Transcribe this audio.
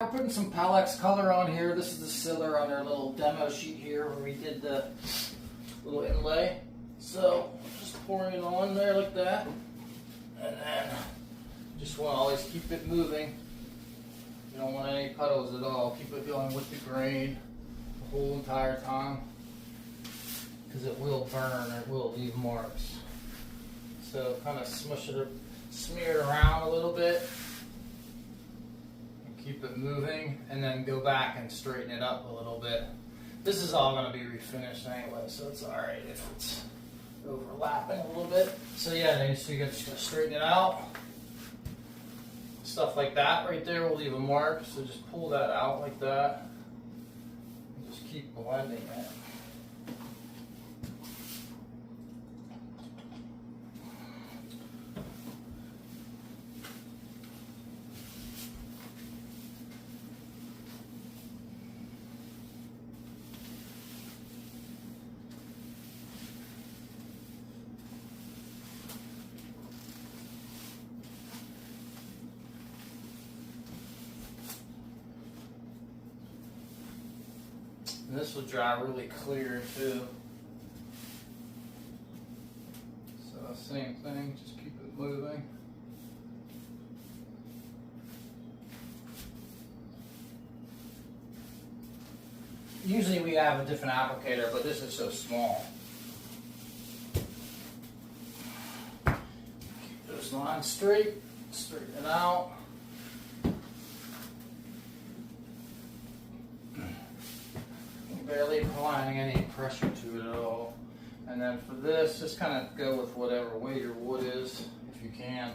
We're putting some Palex color on here. This is the Siller on our little demo sheet here where we did the little inlay. So just pouring it on there like that. And then just want to always keep it moving. You don't want any puddles at all. Keep it going with the grain the whole entire time, because it will burn, it will leave marks. So kind of smush it, smear it around a little bit. Keep it moving, and then go back and straighten it up a little bit. This is all going to be refinished anyway, so it's alright if it's overlapping a little bit. So yeah, then so you're just going to straighten it out. Stuff like that right there will leave a mark, so just pull that out like that. And just keep blending it. And this will dry really clear too. So same thing, just keep it moving. Usually we have a different applicator, but this is so small. Keep those lines straight, straighten it out. Barely applying any pressure to it at all. And then for this, just kind of go with whatever weight your wood is, if you can.